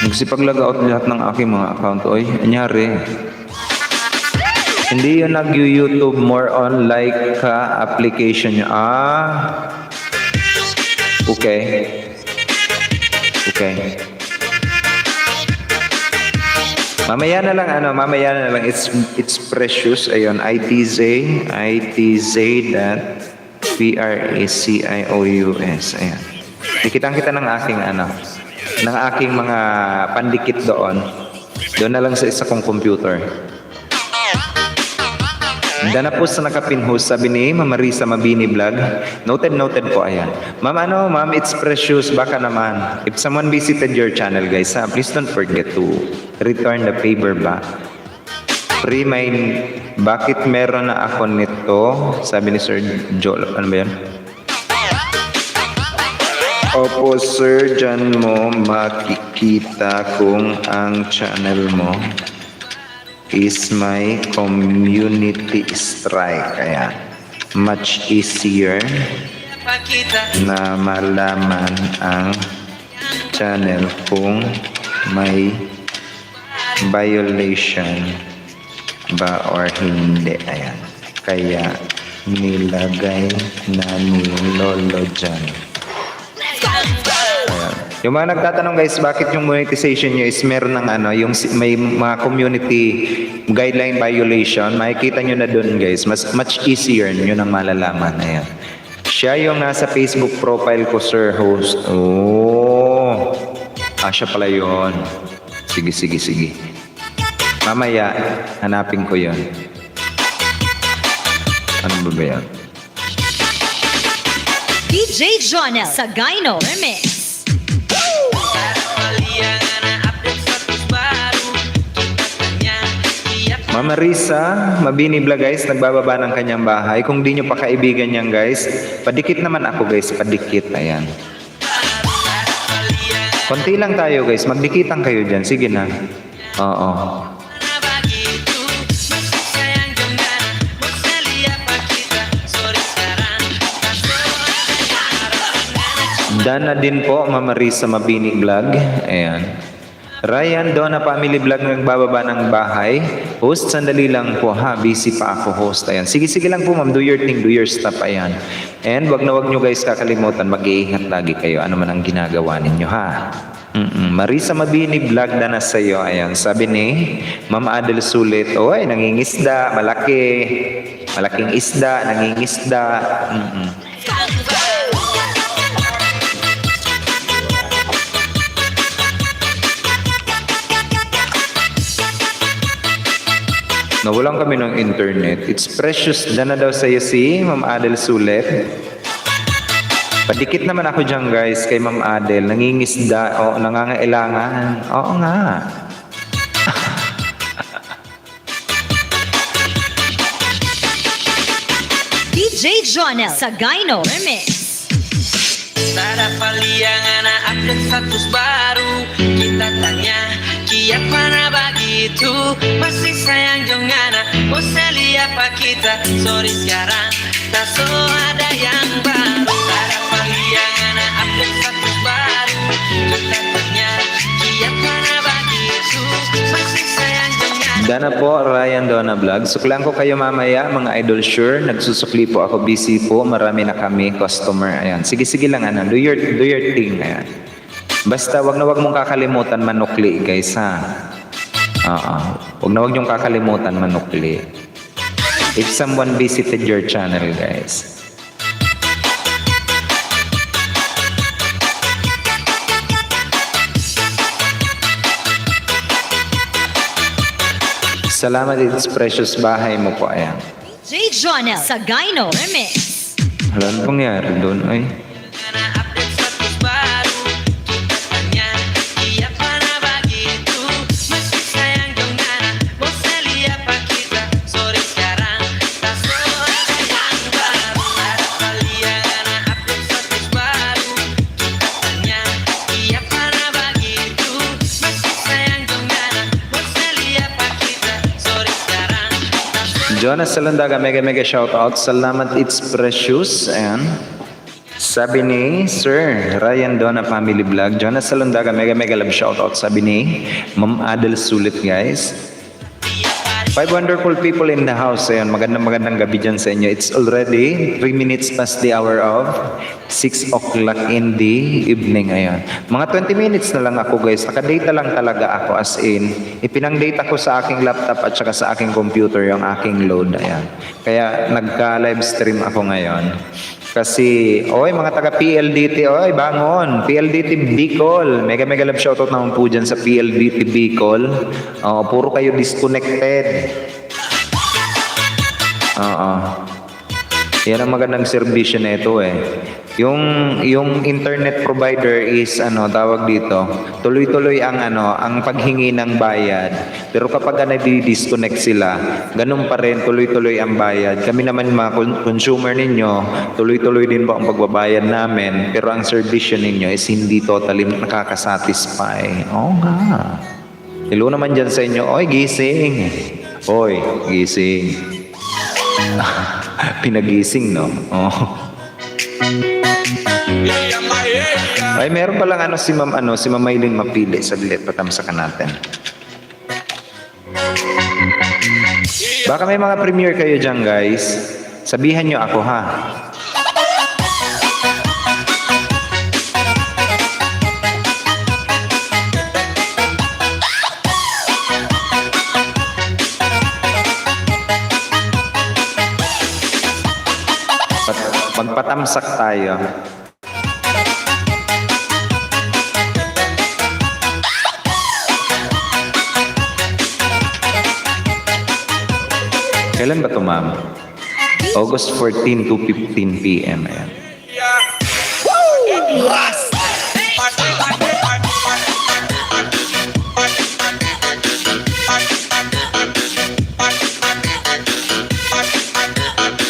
Nagsipag-log out lahat ng aking mga account. Oy, anyari. Hindi yun nag-YouTube, more on like ka application nyo. Okay. Okay. Mamaya na lang, it's precious. Ayun, itz that precious. Ayan. Nakitang-kita ng aking ng aking mga pandikit doon. Doon na lang sa isa kong computer. Dana po sa nakapin-host, sabi ni Ma'am Marisa Mabini Vlog. Noted po, ayan. Ma'am, it's precious, baka naman. If someone visited your channel, guys, please don't forget to return the favor back. Bakit meron na ako nito? Sabi ni Sir Joel, ano ba yun? Opo, sir, dyan mo makikita kung ang channel mo is my community strike. Kaya much easier na malaman ang channel kung may violation ba or hindi. Ayan. Kaya nilagay na ni Lolo dyan. Yung mga nagtatanong guys, bakit yung monetization nyo is meron ng yung may mga community guideline violation, makikita nyo na doon guys. Much easier nyo nang malalaman. Ayan. Siya yung nasa Facebook profile ko, sir, host. Oh. Siya pala yun. Sige. Mamaya, hanapin ko yun. Ano ba yan? DJ Jonel Sagayno Remix. Mama Risa, Mabini Vlog guys, nagbababa ng kanyang bahay. Kung di nyo pa kaibigan niyan guys, padikit naman ako guys, padikit. Ayan. Konti lang tayo guys, magdikitan kayo dyan. Sige na. Oo. Dana din po, Mama Risa Mabini Vlog. Ayan. Ryan Donna Family Vlog nagbababa ng bahay. Host, sandali lang po ha. Busy pa ako host. Ayan. Sige lang po ma'am. Do your thing. Do your stuff. Ayan. And wag nyo guys kakalimutan. Mag-iingat lagi kayo. Ano man ang ginagawa ninyo ha. Marisa Mabini Vlog na nasa iyo. Ayan. Sabi ni Ma'am Adel Sulit. Oy, nangingisda. Malaki. Malaking isda. Nangingisda. Nawalan kami ng internet. It's precious. Dyan na daw sa'yo si Ma'am Adel Sulet. Padikit naman ako dyan guys kay Ma'am Adel. Nangingisda. O, nangangailangan. Oo nga. DJ Jonel Sagayno Remix. Tada paliangan update status baru. Kita tanya siapa na begitu. Masih sayang jongana. Bosan apa kita. Sorry sekarang tak so ada yang baru. Tada paliangan update status baru. Kita tanya siapa na begitu. Masih sayang jongana. Dana po, Ryan Donna Vlog. Suklan ko kayo mamaya, mga idol sure. Nagsusukli po ako, busy po. Marami na kami, customer. Ayan. Sige lang, do your thing. Ayan. Basta, wag mong kakalimutan manukli, guys, ha? Wag niyong kakalimutan manukli. If someone visited your channel, guys. Salamat, it's precious bahay mo po. Ayan. DJ Jonel Sagayno Remix. Ano pangyari doon? Ay. Update status baru. Kita tanya siapa na begitu. Masih sayang jongana. Bosan apa kita. Sorry sekarang tak so ada yang baru. Ada paliangan update status Jonas Salandaga, mega shoutout. Salamat, it's precious. Ayan. Sabi ni Sir Ryan Donna Family Vlog. Jonas Salandaga, mega love shoutout. Sabi ni Ma'am Adel Sulit, guys. 5 wonderful people in the house. Ayan, magandang gabi dyan sa inyo. It's already 3 minutes past the hour of 6 o'clock in the evening. Ayan. Mga 20 minutes na lang ako, guys. Nakadata lang talaga ako, as in. Ipinang-data ko sa aking laptop at saka sa aking computer yung aking load. Ayan. Kaya nagka-live stream ako ngayon. Kasi, oy, mga taga PLDT, oy, bangon. PLDT Bicol. Mega love shoutout naman po dyan sa PLDT Bicol. Puro kayo disconnected. Yan ang magandang serbisyo nito eh. Yung internet provider is tawag dito, tuloy-tuloy ang paghingi ng bayad. Pero kapag nadi-disconnect sila, ganun pa rin, tuloy-tuloy ang bayad. Kami naman mga consumer ninyo, tuloy-tuloy din po ang pagbabayad namin. Pero ang serbisyo ninyo is hindi totally nakakasatisfy. Oo nga. Hello naman dyan sa inyo, oy, gising. Oy, gising. Pinagising, no? Oh. Ay, meron pa lang si Ma'am Maylin Mapili. Saglit, patamsakan natin. Baka may mga premiere kayo dyan, guys. Sabihan nyo ako, ha? Magpatamsak tayo. Kailan ba ito, ma'am? August 14 to 15 p.m. Ayan.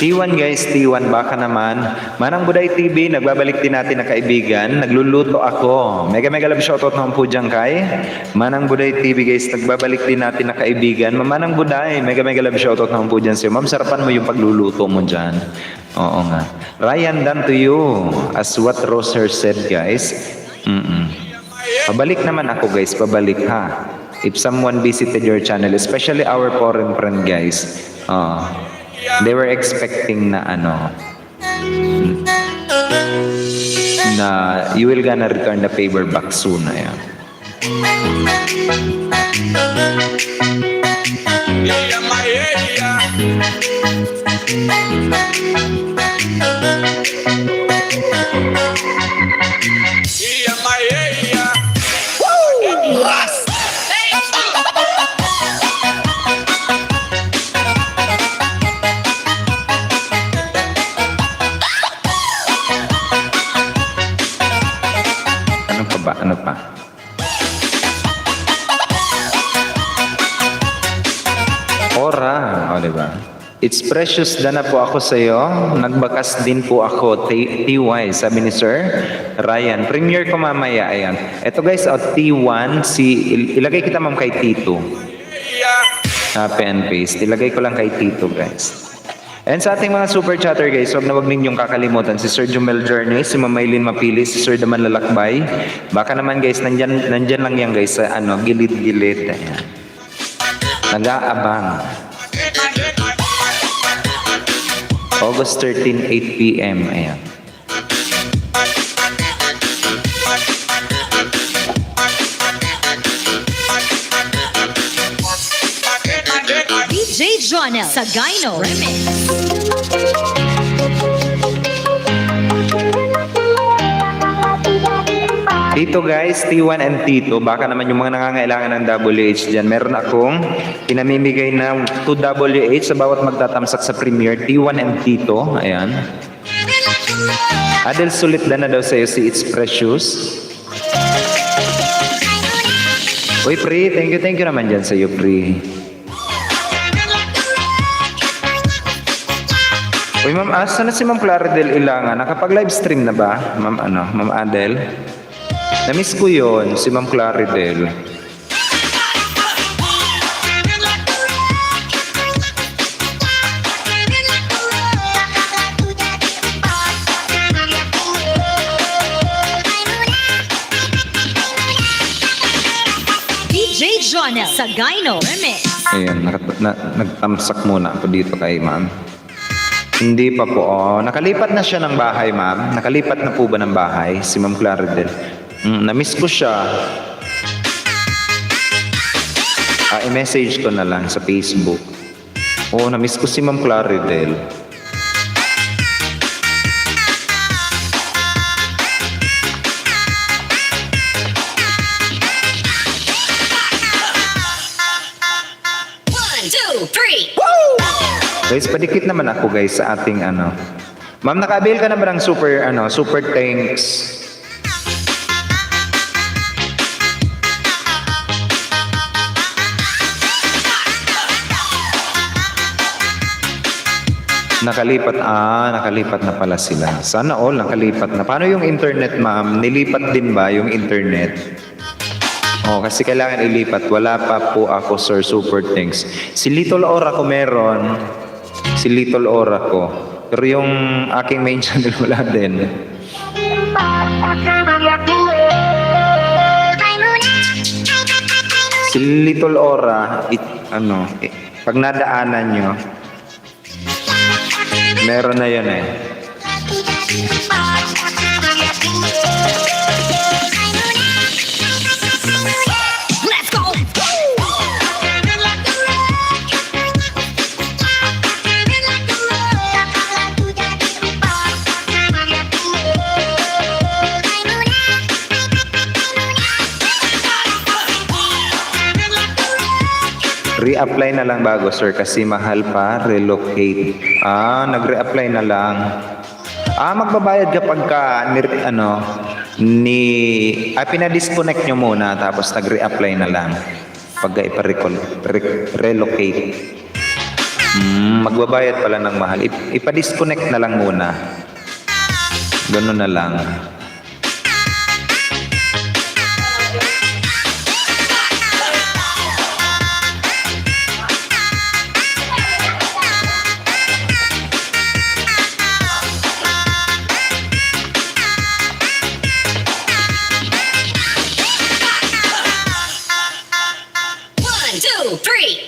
T1 guys, T1, baka naman. Manang Buday TV, nagbabalik din natin na kaibigan. Nagluluto ako. Mega love shoutout naman po dyan kay Manang Buday TV guys, nagbabalik din natin na kaibigan. Manang Buday, mega love shoutout naman po dyan sa'yo. Ma'am, sarapan mo yung pagluluto mo dyan. Oo nga. Ryan, done to you. As what Roser said guys. Pabalik naman ako guys, pabalik ha. If someone visited your channel, especially our foreign friend guys. They were expecting na na you will gonna return the favor back soon. Ayan. Ano pa? Ora, diba? It's precious na po ako sa iyo. Nagbakas din po ako. TY, sabi ni Sir Ryan. Premiere ko mamaya. Ayan. Ito guys, T1, ilagay kita ma'am kay T2. Copy and paste. Ilagay ko lang kay T2 guys. And sa ating mga super chatter guys, wag ninyong kakalimutan si Sir Jumel Journey, si Ma'am Maylin Mapili, si Sir Daman Lalakbay. Baka naman guys, nandyan lang yan guys sa gilid-gilid. Ayan. Nag-aabang. August 13, 8 p.m. Ayan. DJ Jonel Sagayno Remix. Dito guys, T1 and T2, baka naman yung mga nangangailangan ng WH dyan. Meron akong pinamimigay ng 2 WH sa bawat magtatamsak sa premiere, T1 and T2. Ayan. Adel Sulit na daw sa'yo si It's Precious. Uy, Pri, thank you naman dyan sa'yo, Pri. Uy, ma'am, asa na si Ma'am Claridel Ilangan? Nakapag-live stream na ba, Ma'am Adel? Na-miss ko yun, si Ma'am Claridel. Sa Gyno Remix. Ayan, nagtamsak muna ako dito kay ma'am. Hindi pa po. Oh, nakalipat na siya ng bahay, ma'am. Nakalipat na po ba ng bahay si Ma'am Claridel? Na-miss ko siya. I-message ko na lang sa Facebook. Oh, na-miss ko si Ma'am Claridel. One, two, three. Guys, padikit naman ako guys sa ating ano. Ma'am, naka-avail ka na ba ng super thanks? Nakalipat na pala sila. Sana all nakalipat na. Paano yung internet, ma'am? Nilipat din ba yung internet? Oh, kasi kailangan ilipat. Wala pa po ako, sir. Super thanks. Si Little Aura ko meron. Si Little Aura ko. Pero yung aking main channel wala din. Si Little Aura, pag nadaanan nyo, meron na yan eh. Let's go. Re-apply na lang bago, sir, kasi mahal pa, relocate. Nag-re-apply na lang. Magbabayad kapag pinadisconnect nyo muna, tapos nag-re-apply na lang. Pag ipa-relocate. Magbabayad pala ng mahal. Ipa-disconnect na lang muna. Ganun na lang. One, two, three.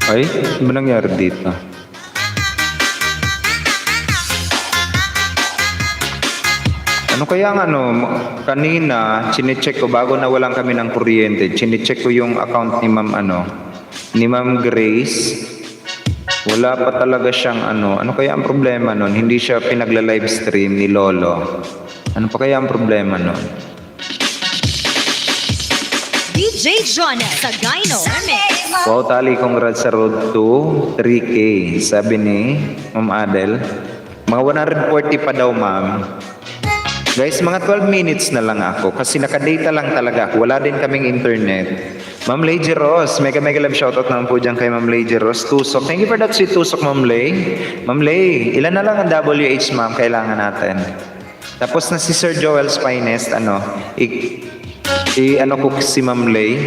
Ay, ano ba nangyari dito? Ano kaya kanina, chinecheck ko bago nawalan kami ng kuryente, chinecheck ko yung account ni ni Ma'am Grace. Wala pa talaga siyang ano kaya ang problema nun? Hindi siya pinagla-live stream ni Lolo. Ano pa kaya ang problema nun? DJ Jonah sa Gyno Remix. Wow, tali, congrats sa road to 3K. Sabi ni Ma'am Adel. Mga 140 pa daw, ma'am. Guys, mga 12 minutes na lang ako kasi nakadata lang talaga ako. Wala din kaming internet. Ma'am Lady Rose, mega love shoutout naman po dyan kay Ma'am Lady Rose. Tusok. Thank you for that sweet tusok, Ma'am Lay. Ma'am Lay, ilan na lang ang WH, ma'am, kailangan natin. Tapos na si Sir Joel's Finest, ko si Ma'am Lay,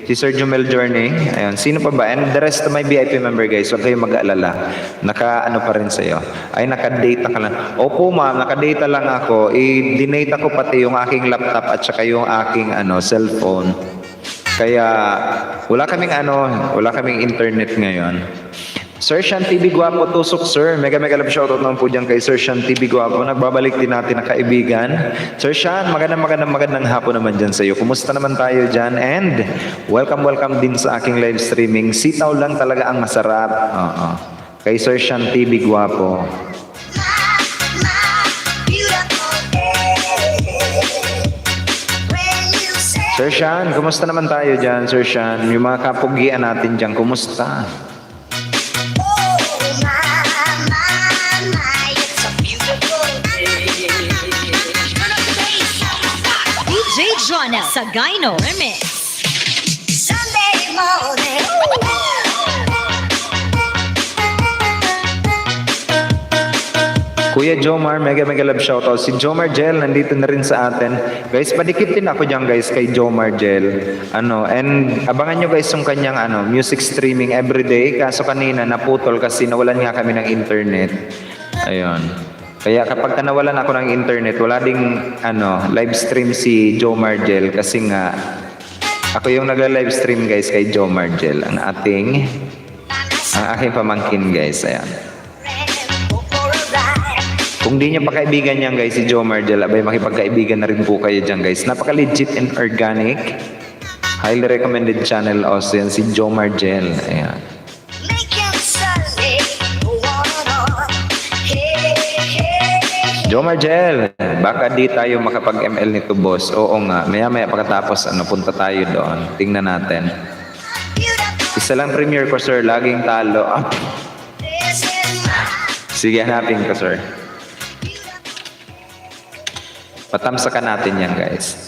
si Sir Jomel Journey, ayun, sino pa ba? And the rest of my VIP member guys, huwag kayong mag-aalala. Pa rin sa'yo. Ay, nakadata ka lang. Opo ma'am, nakadata lang ako. I-dinata ko pati yung aking laptop at saka yung aking cellphone. Kaya wala kaming internet ngayon. Sir Sean TV Guapo, tusok sir. Mega love shoutout naman po dyan kay Sir Sean TV Guapo. Nagbabalik din natin na kaibigan. Sir Sean, magandang hapon naman dyan sa iyo. Kumusta naman tayo dyan? And welcome din sa aking live streaming. Sitaw lang talaga ang masarap. Kay Sir Sean TV Guapo. Sir Sean, kumusta naman tayo dyan, Sir Sean? Yung mga kapugian natin dyan, kumusta? DJ Jonah sa Gyno Remix. Sunday morning. Kuya Jomar, mega love shoutout. Si Jomar Gel, nandito na rin sa atin. Guys, padikit din ako dyan guys kay Jomar Gel. And abangan nyo guys yung kanyang music streaming everyday. Kaso kanina naputol kasi nawalan nga kami ng internet. Ayun. Kaya kapag nawalan ako ng internet, wala ding live stream si Jomar Gel kasi nga ako yung nagla-live stream guys kay Jomar Gel, ang aking pamangkin guys. Ayan. Kung di niya pa kaibigan yan guys, si Jomar Gel, abay makipagkaibigan na rin po kayo dyan guys. Napaka-legit and organic. Highly recommended channel also yan, si Jomar Gel. Ayan. Jomar Gel, baka di tayo makapag-ML nito boss. Oo nga, maya pagkatapos punta tayo doon. Tingnan natin. Isa lang premiere ko sir, laging talo. Sige, hanapin ko sir. Patamsakan natin yan guys.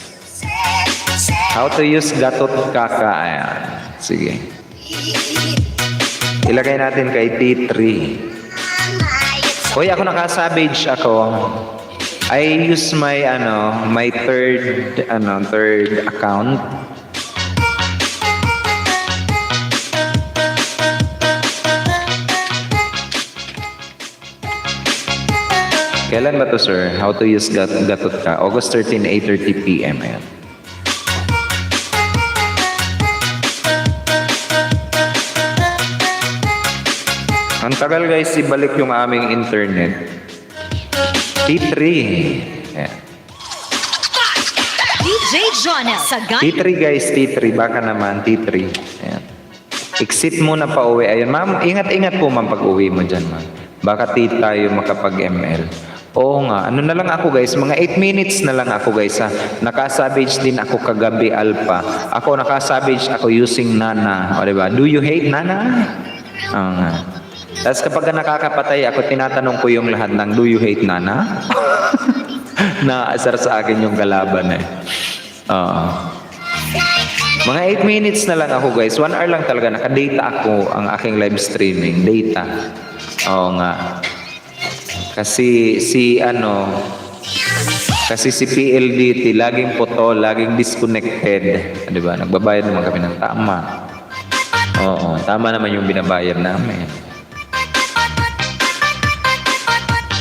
How to use gatot kaka. Ayan. Sige. Ilagay natin kay T3. Hoy, ako naka-savage ako. I use my my third account. Kailan ba to sir? How to use gatot ka? August 13, 8:30 PM. Ayan. Ang tagal guys, ibalik yung aming internet. T3. Ayan. DJ Jonel sa T3 guys, T3. Baka naman, T3. Ayan. Exit muna pa uwi. Ayun, ma'am, ingat-ingat po ma'am pag uwi mo dyan ma'am. Baka tayo makapag-ML. Oo nga, na lang ako guys, mga 8 minutes na lang ako guys ha. Naka-savage din ako kagabi alpha. Ako naka-savage ako using Nana. O diba? Do you hate Nana? Oo nga. Tapos kapag nakakapatay ako, tinatanong ko yung lahat ng do you hate Nana? Naasar sa akin yung kalaban eh. Oo. Mga 8 minutes na lang ako guys. 1 hour lang talaga. Naka-data ako ang aking live streaming. Data. Oo nga. Kasi si PLDT laging putol, laging disconnected. 'Di ba? Nagbabayad naman kami ng tama. Oo, tama naman yung binabayad namin.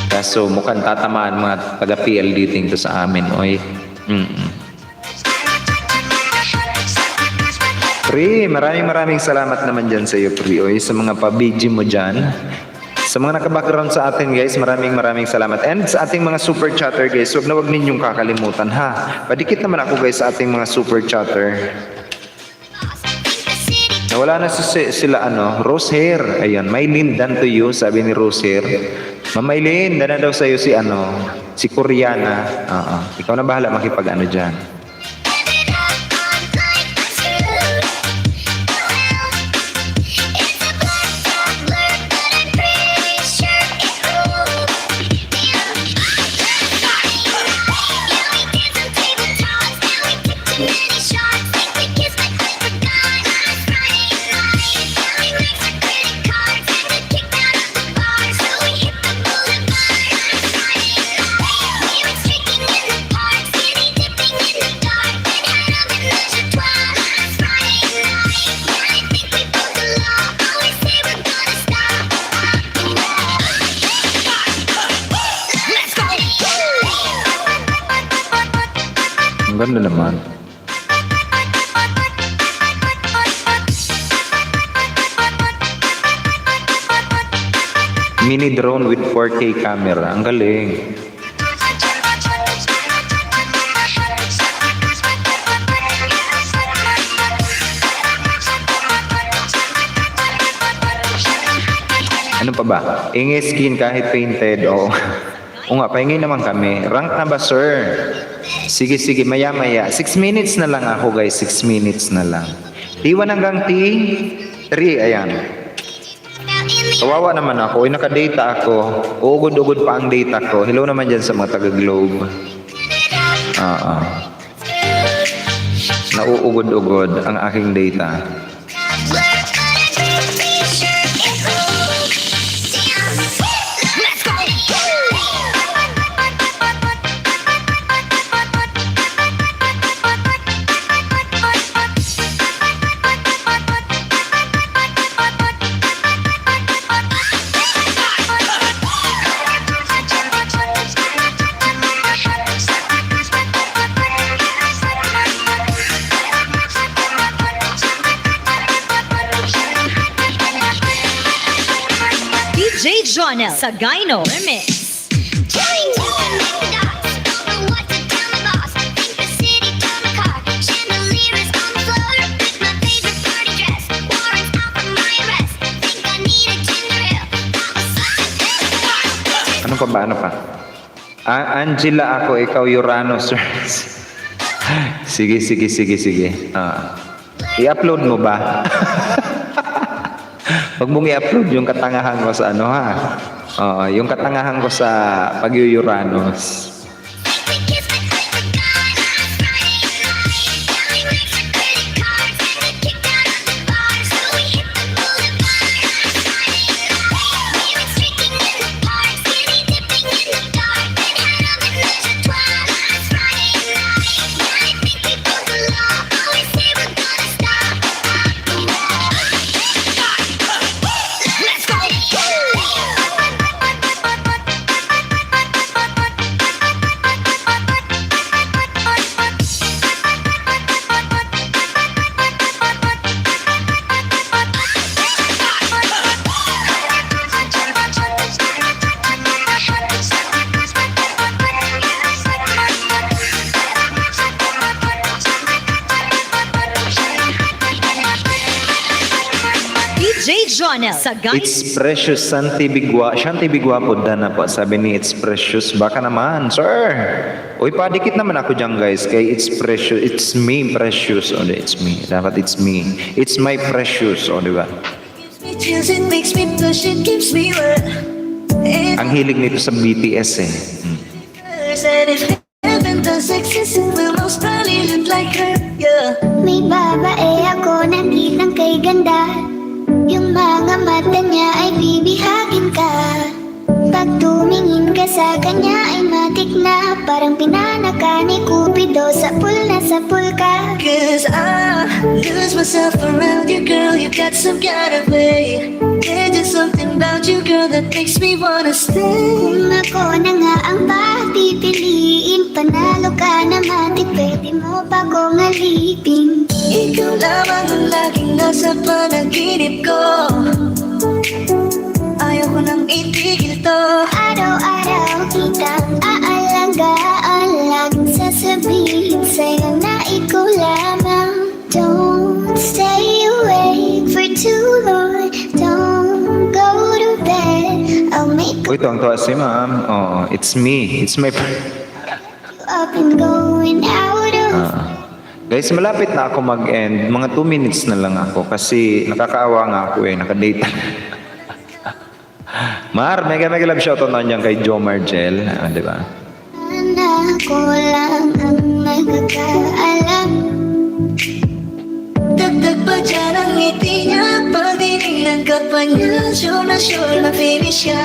Kaso mukhang tatamaan mga taga PLDT to sa amin, oy. Pri, maraming salamat naman dyan sa iyo, Pri, oy, sa mga pa-BG mo dyan. Sa mga naka-background sa atin guys, maraming salamat. And sa ating mga super chatter guys, wag ninyong kakalimutan ha. Padikit naman ako guys sa ating mga super chatter. Nawala na sila Rose Hair. Ayun, Maylin, done to you, sabi ni Rose Hair. Mamaylin, dana daw sa iyo si Koreana. Ikaw na bahala makipag diyan. Ang ganda naman. Mini drone with 4K camera. Ang galing. Ano pa ba? Ingi skin kahit painted. Oo. O nga, pahingi naman kami. Rank na ba, sir? Sige, maya. 6 minutes na lang ako, guys. 6 minutes na lang. T1 hanggang T3. Ayan. Kawawa naman ako. Naka-data ako. Uugod-ugod pa ang data ko. Hello naman dyan sa mga taga-Globe. Nauugod-ugod ang aking data. DJ Jonel sa Gyno Remix. Trying to connect the dots, don't know what to tell my boss. Think the city took my car, chandelier is on the floor with my favorite party dress. Warrants out for my arrest. Think I need a ginger ale. That was such a good Ano pa ba? Ano pa? Angela ako, ikaw Uranus. Sige. I-upload mo ba? Huwag mong i-upload yung katangahan ko sa ano ha. Oo, yung katangahan ko sa pag-Uranus. DJ Jonel sa Gyno. It's precious, Shanti Bigwa po na po. Sabi ni It's precious. Baka naman, sir. Uy, padikit naman ako dyan, guys. Kay It's precious. It's me, precious. O, it's me. Dapat it's me. It's my precious. O, di ba? Chills, it makes me blush, it keeps me wet. Ang hilig nito sa BTS eh. And if heaven does exist, it will most probably look like her, yeah. May babae ako na bilang kay ganda. Yung mga mata niya ay bibihagin ka. Pag tumingin ka sa kanya ay matik na. Parang pinanaka ni Cupido sa pool ka. Cause I lose myself around you, girl. You got some kind of way. There's just something about you, girl, that makes me wanna stay. Kung ako na nga ang papipiliin, panalo ka na matik, pwede mo ba kong alipin? Ikaw lamang ang laging nasa panaginip ko. Ayaw ko nang itigil to. Araw-araw kitang aalagaan, laging sasabihin sa'yo na ikaw lamang. Don't stay awake for too long, don't go to bed. I'll make Uy, tuwang-tuwa si ma'am. Oo, it's me. It's my... you up and going out of. Guys, malapit na ako mag-end. Mga 2 minutes na lang ako kasi nakakaawa nga ako eh. Nakadate. Mar, mega love shoutout na dyan kay Joe Margel. Di ba? Sana ko lang ang nagkakaalam. Dagdag pa dyan ang ngiti niya. Pag dinignan ka pa niya, sure na finish siya.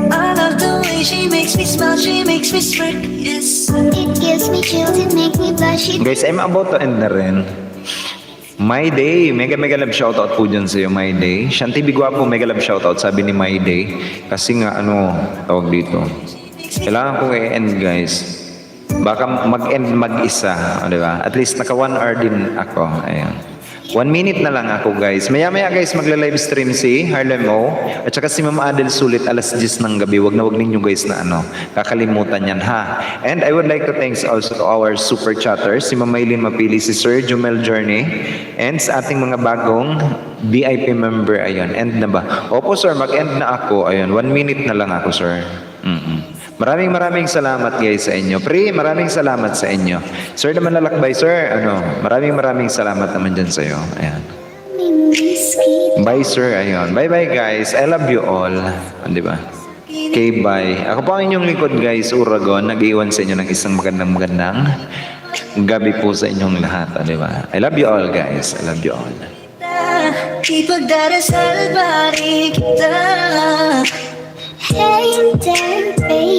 I love the way she makes me smile, she makes me smirk, yes. It gives me chills, it makes me blush. It Guys, I'm about to end na rin. My Day, mega love shoutout po dyan sa'yo, My Day. Shanti Bigwa po, mega love shoutout, sabi ni My Day. Kasi nga, tawag dito. Kailangan kong i-end, guys. Baka mag-end mag-isa, di ba? At least naka 1 hour din ako. Ayan. 1 minute na lang ako, guys. Maya-maya, guys, magla-live stream si Harlem O. At saka si Mama Adel Sulit, alas 10 ng gabi. Wag ninyo, guys, na kakalimutan yan, ha? And I would like to thanks also to our super chatters, si Mama Eileen Mapili, si Sir Jumel Journey, and sa ating mga bagong VIP member, ayun. End na ba? Opo, sir, mag-end na ako. Ayun, 1 minute na lang ako, sir. Maraming salamat, guys, sa inyo. Pre, maraming salamat sa inyo. Sir naman lalakbay, sir. Maraming salamat naman dyan sa'yo. Ayan. whiskey. Bye, sir. Ayun. Bye-bye, guys. I love you all. Di ba? Okay, bye. Ako po ang inyong likod, guys, Uragon. Nag-iwan sa inyo ng isang magandang gabi po sa inyong lahat. Di ba? I love you all, guys. I love you all. Ipagdarasal pari kita. Hey there, baby.